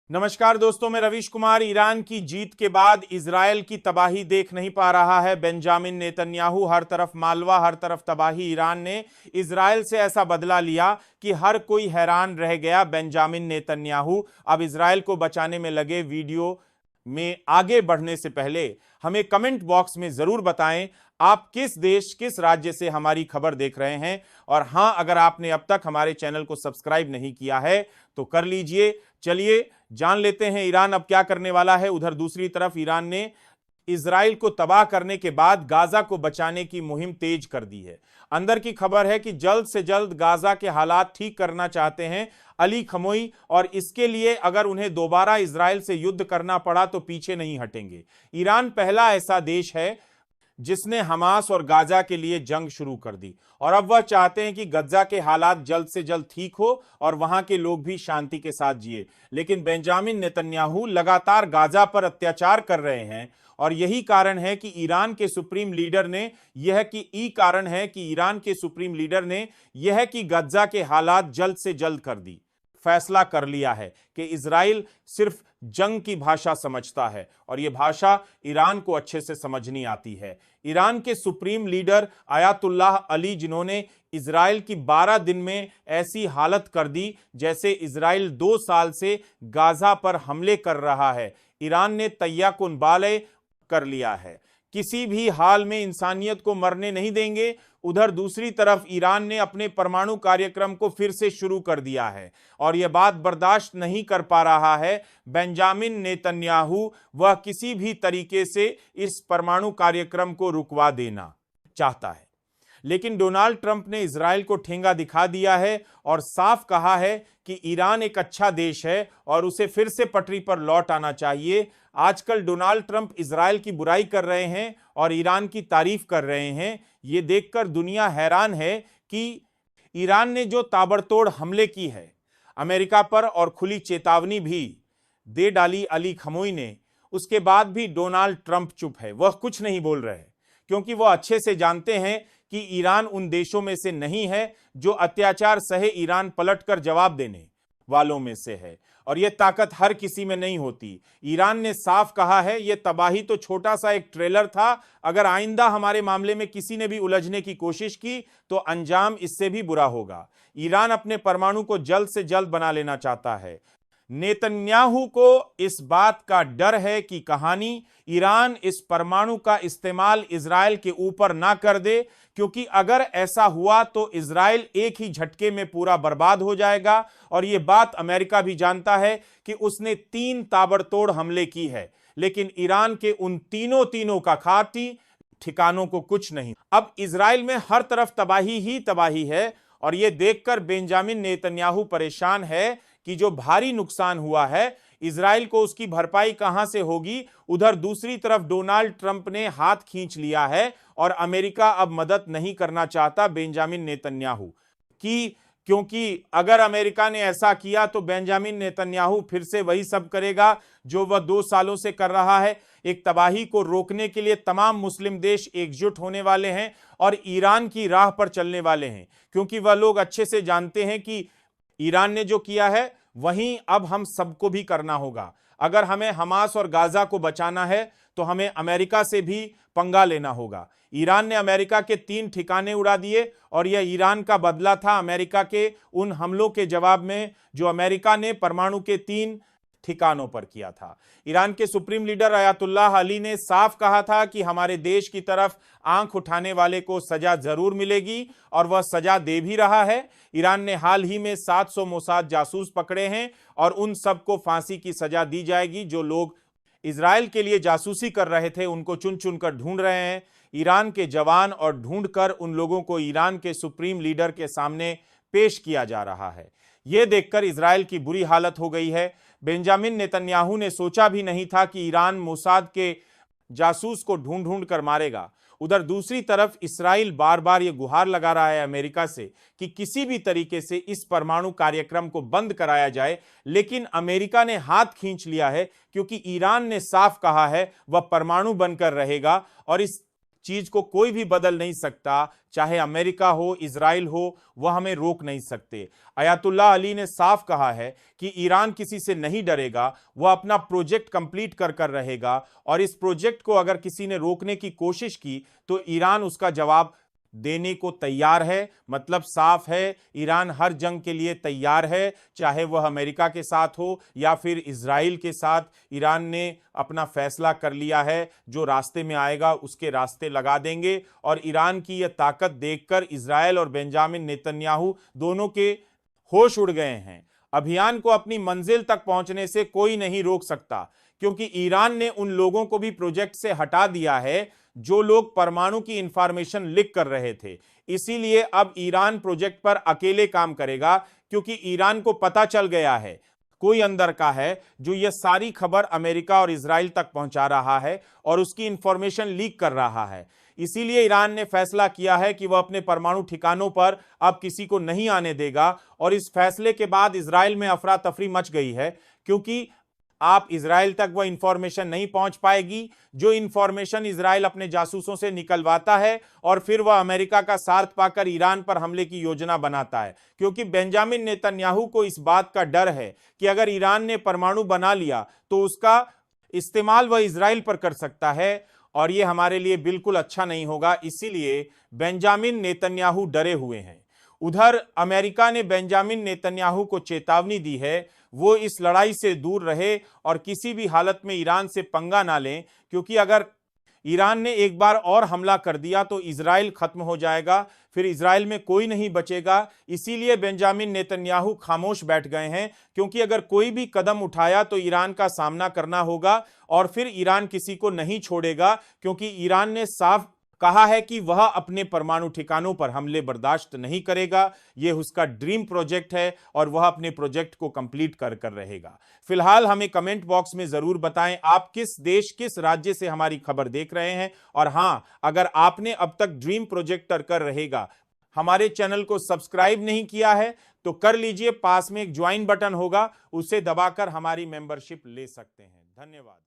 नमस्कार दोस्तों, मैं रवीश कुमार। ईरान की जीत के बाद इजरायल की तबाही देख नहीं पा रहा है बेंजामिन नेतन्याहू। हर तरफ मालवा, हर तरफ तबाही। ईरान ने इजरायल से ऐसा बदला लिया कि हर कोई हैरान रह गया। बेंजामिन नेतन्याहू अब इजरायल को बचाने में लगे। वीडियो में आगे बढ़ने से पहले हमें कमेंट बॉक्स में जरूर बताएं आप किस देश, किस राज्य से हमारी खबर देख रहे हैं। और हां, अगर आपने अब तक हमारे चैनल को सब्सक्राइब नहीं किया है तो कर लीजिए। चलिए जान लेते हैं ईरान अब क्या करने वाला है। उधर दूसरी तरफ ईरान ने इजराइल को तबाह करने के बाद गाजा को बचाने की मुहिम तेज कर दी है। अंदर की खबर है कि जल्द से जल्द गाजा के हालात ठीक करना चाहते हैं अली खमोई, और इसके लिए अगर उन्हें दोबारा इजराइल से युद्ध करना पड़ा तो पीछे नहीं हटेंगे। ईरान पहला ऐसा देश है जिसने हमास और गाजा के लिए जंग शुरू कर दी, और अब वह चाहते हैं कि गजा के हालात जल्द से जल्द ठीक हो और वहां के लोग भी शांति के साथ जिए। लेकिन बेंजामिन नेतन्याहू लगातार गाजा पर अत्याचार कर रहे हैं, और यही कारण है कि ईरान के सुप्रीम लीडर ने यह कि गजा के हालात जल्द से जल्द कर दी। फैसला कर लिया है कि इजराइल सिर्फ जंग की भाषा समझता है, और यह भाषा ईरान को अच्छे से समझ नहीं आती है। ईरान के सुप्रीम लीडर आयतुल्लाह अली, जिन्होंने इजराइल की 12 दिन में ऐसी हालत कर दी जैसे इजराइल 2 साल से गाजा पर हमले कर रहा है। ईरान ने तैयाकुन बाले कर लिया है, किसी भी हाल में इंसानियत को मरने नहीं देंगे। उधर दूसरी तरफ ईरान ने अपने परमाणु कार्यक्रम को फिर से शुरू कर दिया है, और यह बात बर्दाश्त नहीं कर पा रहा है बेंजामिन नेतन्याहू। वह किसी भी तरीके से इस परमाणु कार्यक्रम को रुकवा देना चाहता है। लेकिन डोनाल्ड ट्रंप ने इजराइल को ठेंगा दिखा दिया है और साफ कहा है कि ईरान एक अच्छा देश है और उसे फिर से पटरी पर लौट आना चाहिए। आजकल डोनाल्ड ट्रंप इजराइल की बुराई कर रहे हैं और ईरान की तारीफ कर रहे हैं। ये देखकर दुनिया हैरान है कि ईरान ने जो ताबड़तोड़ हमले की है अमेरिका पर और खुली चेतावनी भी दे डाली अली खमोई ने, उसके बाद भी डोनाल्ड ट्रंप चुप है। वह कुछ नहीं बोल रहे, क्योंकि वह अच्छे से जानते हैं कि ईरान उन देशों में से नहीं है जो अत्याचार सहे ईरान पलटकर जवाब देने वालों में से है, और यह ताकत हर किसी में नहीं होती। ईरान ने साफ कहा है, यह तबाही तो छोटा सा एक ट्रेलर था। अगर आइंदा हमारे मामले में किसी ने भी उलझने की कोशिश की तो अंजाम इससे भी बुरा होगा। ईरान अपने परमाणु को जल्द से जल्द बना लेना चाहता है। नेतन्याहू को इस बात का डर है कि कहानी ईरान इस परमाणु का इस्तेमाल इजराइल के ऊपर ना कर दे, क्योंकि अगर ऐसा हुआ तो इजराइल एक ही झटके में पूरा बर्बाद हो जाएगा। और यह बात अमेरिका भी जानता है कि उसने 3 ताबड़तोड़ हमले की है, लेकिन ईरान के उन तीनों का खाती ठिकानों को कुछ नहीं। अब इजराइल में हर तरफ तबाही ही तबाही है, और यह देखकर बेंजामिन नेतन्याहू परेशान है कि जो भारी नुकसान हुआ है इजराइल को उसकी भरपाई कहां से होगी। उधर दूसरी तरफ डोनाल्ड ट्रंप ने हाथ खींच लिया है और अमेरिका अब मदद नहीं करना चाहता बेंजामिन नेतन्याहू की, क्योंकि अगर अमेरिका ने ऐसा किया तो बेंजामिन नेतन्याहू फिर से वही सब करेगा जो वह 2 सालों से कर रहा है। एक तबाही को रोकने के लिए तमाम मुस्लिम देश एकजुट होने वाले हैं और ईरान की राह पर चलने वाले हैं, क्योंकि वह लोग अच्छे से जानते हैं कि ईरान ने जो किया है वहीं अब हम सबको भी करना होगा। अगर हमें हमास और गाजा को बचाना है तो हमें अमेरिका से भी पंगा लेना होगा। ईरान ने अमेरिका के 3 ठिकाने उड़ा दिए, और यह ईरान का बदला था अमेरिका के उन हमलों के जवाब में जो अमेरिका ने परमाणु के 3 ठिकानों पर किया था। ईरान के सुप्रीम लीडर आयतुल्लाह अली ने साफ कहा था कि हमारे देश की तरफ आंख उठाने वाले को सजा जरूर मिलेगी, और वह सजा दे भी रहा है। ईरान ने हाल ही में 700 मोसाद जासूस पकड़े हैं, और उन सबको फांसी की सजा दी जाएगी। जो लोग इजराइल के लिए जासूसी कर रहे थे उनको चुन चुन कर ढूंढ रहे हैं ईरान के जवान, और ढूंढकर उन लोगों को ईरान के सुप्रीम लीडर के सामने पेश किया जा रहा है। यह देखकर इजराइल की बुरी हालत हो गई है। बेंजामिन नेतन्याहू ने सोचा भी नहीं था कि ईरान मोसाद के जासूस को ढूंढ ढूंढ कर मारेगा। उधर दूसरी तरफ इस्राइल बार बार यह गुहार लगा रहा है अमेरिका से कि किसी भी तरीके से इस परमाणु कार्यक्रम को बंद कराया जाए, लेकिन अमेरिका ने हाथ खींच लिया है, क्योंकि ईरान ने साफ कहा है वह परमाणु बनकर रहेगा, और इस चीज को कोई भी बदल नहीं सकता, चाहे अमेरिका हो, इजराइल हो, वह हमें रोक नहीं सकते। अयातुल्लाह अली ने साफ कहा है कि ईरान किसी से नहीं डरेगा, वह अपना प्रोजेक्ट कंप्लीट कर रहेगा, और इस प्रोजेक्ट को अगर किसी ने रोकने की कोशिश की तो ईरान उसका जवाब देने को तैयार है। मतलब साफ है, ईरान हर जंग के लिए तैयार है, चाहे वह अमेरिका के साथ हो या फिर इजराइल के साथ। ईरान ने अपना फैसला कर लिया है, जो रास्ते में आएगा उसके रास्ते लगा देंगे। और ईरान की यह ताकत देखकर इजराइल और बेंजामिन नेतन्याहू दोनों के होश उड़ गए हैं। अभियान को अपनी मंजिल तक पहुंचने से कोई नहीं रोक सकता, क्योंकि ईरान ने उन लोगों को भी प्रोजेक्ट से हटा दिया है जो लोग परमाणु की इंफॉर्मेशन लीक कर रहे थे। इसीलिए अब ईरान प्रोजेक्ट पर अकेले काम करेगा, क्योंकि ईरान को पता चल गया है कोई अंदर का है जो यह सारी खबर अमेरिका और इजराइल तक पहुंचा रहा है और उसकी इंफॉर्मेशन लीक कर रहा है। इसीलिए ईरान ने फैसला किया है कि वह अपने परमाणु ठिकानों पर अब किसी को नहीं आने देगा। और इस फैसले के बाद इजराइल में अफरा तफरी मच गई है, क्योंकि आप इजराइल तक वह इंफॉर्मेशन नहीं पहुंच पाएगी जो इंफॉर्मेशन इजराइल अपने जासूसों से निकलवाता है, और फिर वह अमेरिका का साथ पाकर ईरान पर हमले की योजना बनाता है। क्योंकि बेंजामिन नेतन्याहू को इस बात का डर है कि अगर ईरान ने परमाणु बना लिया तो उसका इस्तेमाल वह इजराइल पर कर सकता है, और यह हमारे लिए बिल्कुल अच्छा नहीं होगा। इसीलिए बेंजामिन नेतन्याहू डरे हुए हैं। उधर अमेरिका ने बेंजामिन नेतन्याहू को चेतावनी दी है वो इस लड़ाई से दूर रहे और किसी भी हालत में ईरान से पंगा ना लें, क्योंकि अगर ईरान ने एक बार और हमला कर दिया तो इजराइल खत्म हो जाएगा, फिर इजराइल में कोई नहीं बचेगा। इसीलिए बेंजामिन नेतन्याहू खामोश बैठ गए हैं, क्योंकि अगर कोई भी कदम उठाया तो ईरान का सामना करना होगा, और फिर ईरान किसी को नहीं छोड़ेगा, क्योंकि ईरान ने साफ कहा है कि वह अपने परमाणु ठिकानों पर हमले बर्दाश्त नहीं करेगा। यह उसका ड्रीम प्रोजेक्ट है और वह अपने प्रोजेक्ट को कंप्लीट कर रहेगा। फिलहाल हमें कमेंट बॉक्स में जरूर बताएं आप किस देश, किस राज्य से हमारी खबर देख रहे हैं। और हां, अगर आपने अब तक ड्रीम प्रोजेक्ट कर रहेगा हमारे चैनल को सब्सक्राइब नहीं किया है तो कर लीजिए। पास में एक ज्वाइन बटन होगा, उसे दबाकर हमारी मेंबरशिप ले सकते हैं। धन्यवाद।